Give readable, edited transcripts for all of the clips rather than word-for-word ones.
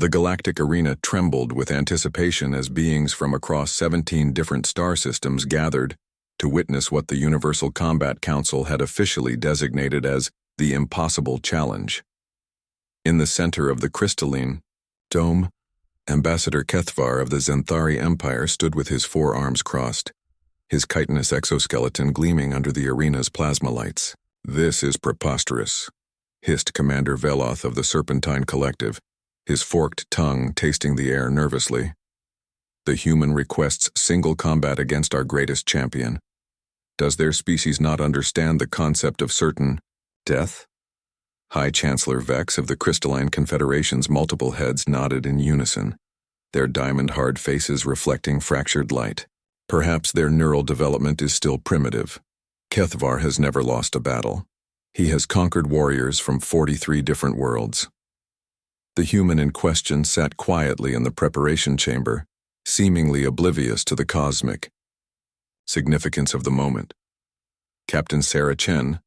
The galactic arena trembled with anticipation as beings from across 17 different star systems gathered to witness what the Universal Combat Council had officially designated as the impossible challenge. In the center of the crystalline dome, Ambassador Kethvar of the Zenthari Empire stood with his forearms crossed, his chitinous exoskeleton gleaming under the arena's plasma lights. "This is preposterous," hissed Commander Veloth of the Serpentine Collective, his forked tongue tasting the air nervously. "The human requests single combat against our greatest champion. Does their species not understand the concept of certain death?" High Chancellor Vex of the Crystalline Confederation's multiple heads nodded in unison, their diamond-hard faces reflecting fractured light. Perhaps their neural development is still primitive. Kethvar has never lost a battle. He has conquered warriors from 43 different worlds. The human in question sat quietly in the preparation chamber, seemingly oblivious to the cosmic significance of the moment. Captain Sarah Chen,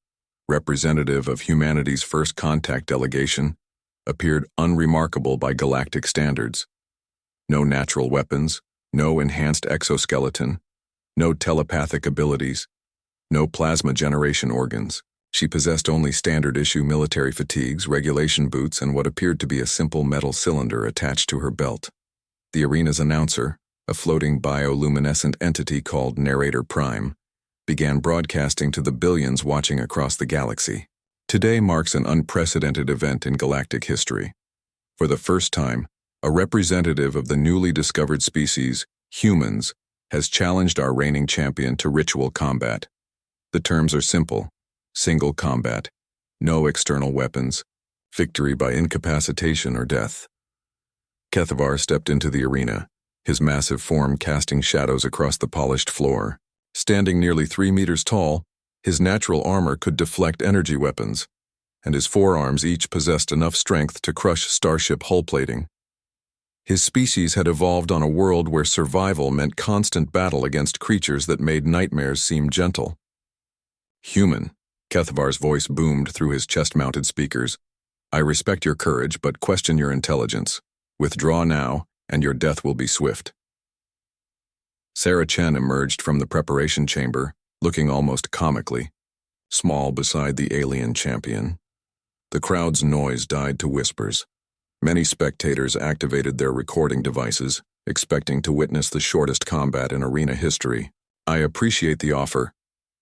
representative of humanity's first contact delegation, appeared unremarkable by galactic standards. No natural weapons, no enhanced exoskeleton, no telepathic abilities, no plasma generation organs. She possessed only standard-issue military fatigues, regulation boots, and what appeared to be a simple metal cylinder attached to her belt. The arena's announcer, a floating bioluminescent entity called Narrator Prime, began broadcasting to the billions watching across the galaxy. Today marks an unprecedented event in galactic history. For the first time, a representative of the newly discovered species, humans, has challenged our reigning champion to ritual combat. The terms are simple: single combat, no external weapons, victory by incapacitation or death. Kethvar stepped into the arena, his massive form casting shadows across the polished floor. Standing nearly 3 meters tall, his natural armor could deflect energy weapons, and his forearms each possessed enough strength to crush starship hull plating. His species had evolved on a world where survival meant constant battle against creatures that made nightmares seem gentle. "Human," Kethvar's voice boomed through his chest-mounted speakers. "I respect your courage, but question your intelligence. Withdraw now, and your death will be swift." Sarah Chen emerged from the preparation chamber, looking almost comically, small beside the alien champion. The crowd's noise died to whispers. Many spectators activated their recording devices, expecting to witness the shortest combat in arena history. "I appreciate the offer,"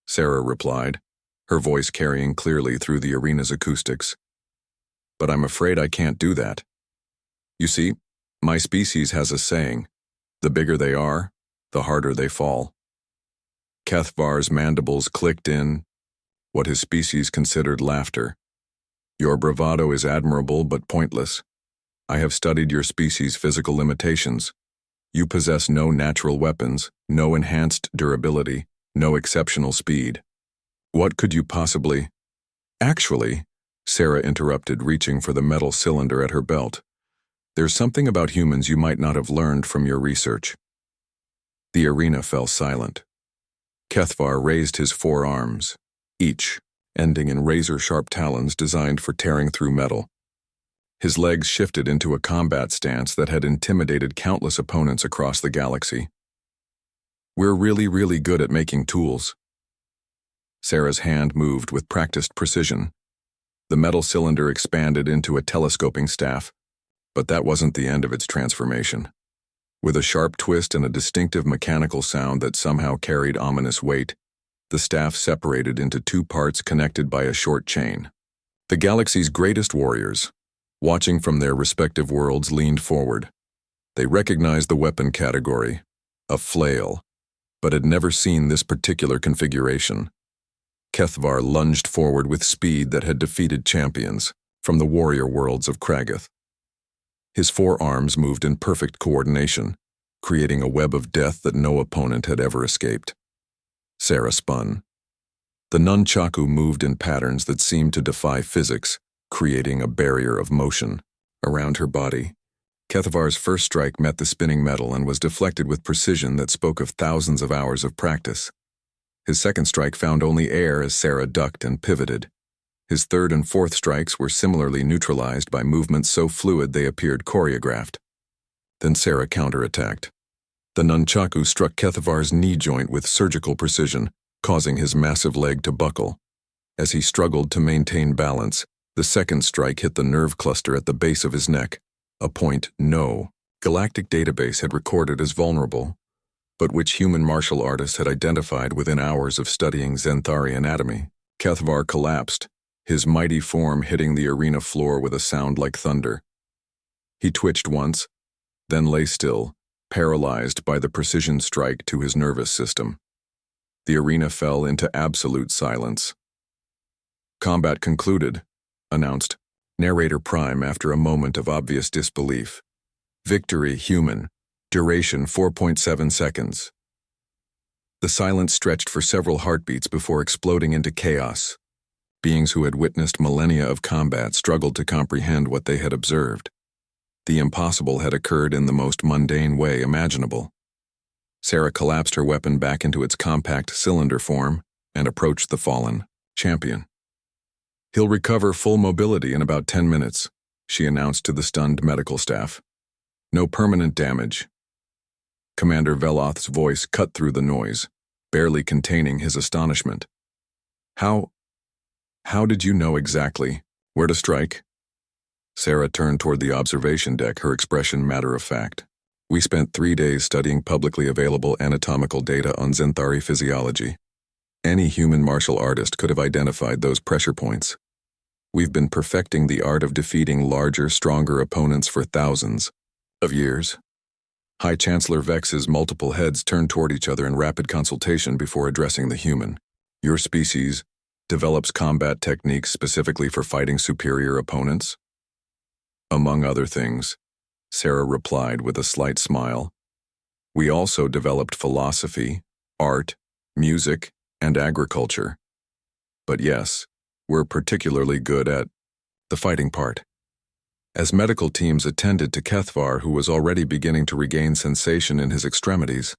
Sarah replied, her voice carrying clearly through the arena's acoustics. "But I'm afraid I can't do that. You see, my species has a saying: the bigger they are, the harder they fall." Kethvar's mandibles clicked in what his species considered laughter. "Your bravado is admirable but pointless. I have studied your species' physical limitations. You possess no natural weapons, no enhanced durability, no exceptional speed. What could you possibly—" "Actually," Sarah interrupted, reaching for the metal cylinder at her belt, "there's something about humans you might not have learned from your research." The arena fell silent. Kethvar raised his forearms, each ending in razor-sharp talons designed for tearing through metal. His legs shifted into a combat stance that had intimidated countless opponents across the galaxy. "We're really good at making tools." Sarah's hand moved with practiced precision. The metal cylinder expanded into a telescoping staff, but that wasn't the end of its transformation. With a sharp twist and a distinctive mechanical sound that somehow carried ominous weight, the staff separated into 2 parts connected by a short chain. The galaxy's greatest warriors, watching from their respective worlds, leaned forward. They recognized the weapon category, a flail, but had never seen this particular configuration. Kethvar lunged forward with speed that had defeated champions from the warrior worlds of Kragath. His forearms moved in perfect coordination, creating a web of death that no opponent had ever escaped. Sarah spun. The nunchaku moved in patterns that seemed to defy physics, creating a barrier of motion around her body. Kethvar's first strike met the spinning metal and was deflected with precision that spoke of thousands of hours of practice. His second strike found only air as Sarah ducked and pivoted. His third and fourth strikes were similarly neutralized by movements so fluid they appeared choreographed. Then Sarah counterattacked. The nunchaku struck Kethavar's knee joint with surgical precision, causing his massive leg to buckle. As he struggled to maintain balance, the second strike hit the nerve cluster at the base of his neck, a point no Galactic database had recorded as vulnerable, but which human martial artists had identified within hours of studying Zenthari anatomy. Kethavar collapsed, his mighty form hitting the arena floor with a sound like thunder. He twitched once, then lay still, paralyzed by the precision strike to his nervous system. The arena fell into absolute silence. "Combat concluded," announced Narrator Prime after a moment of obvious disbelief. "Victory human. Duration 4.7 seconds. The silence stretched for several heartbeats before exploding into chaos. Beings who had witnessed millennia of combat struggled to comprehend what they had observed. The impossible had occurred in the most mundane way imaginable. Sarah collapsed her weapon back into its compact cylinder form and approached the fallen champion. "He'll recover full mobility in about 10 minutes, she announced to the stunned medical staff. "No permanent damage." Commander Veloth's voice cut through the noise, barely containing his astonishment. How did you know exactly where to strike?" Sarah turned toward the observation deck, her expression matter-of-fact. "We spent 3 days studying publicly available anatomical data on Zenthari physiology. Any human martial artist could have identified those pressure points. We've been perfecting the art of defeating larger, stronger opponents for thousands of years." High Chancellor Vex's multiple heads turned toward each other in rapid consultation before addressing the human. "Your species develops combat techniques specifically for fighting superior opponents?" "Among other things," Sarah replied with a slight smile. "We also developed philosophy, art, music, and agriculture. But yes, we're particularly good at the fighting part." As medical teams attended to Kethavar, who was already beginning to regain sensation in his extremities,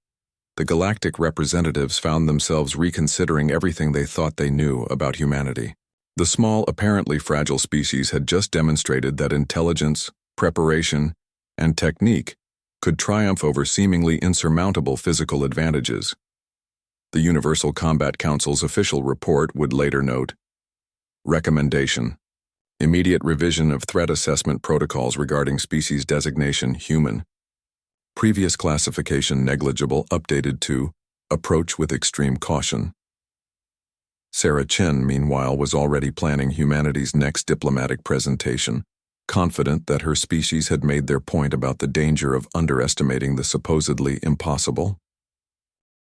the galactic representatives found themselves reconsidering everything they thought they knew about humanity. The small, apparently fragile species had just demonstrated that intelligence, preparation, and technique could triumph over seemingly insurmountable physical advantages. The Universal Combat Council's official report would later note, "Recommendation: immediate revision of threat assessment protocols regarding species designation human. Previous classification negligible updated to approach with extreme caution." Sarah Chen, meanwhile, was already planning humanity's next diplomatic presentation, confident that her species had made their point about the danger of underestimating the supposedly impossible.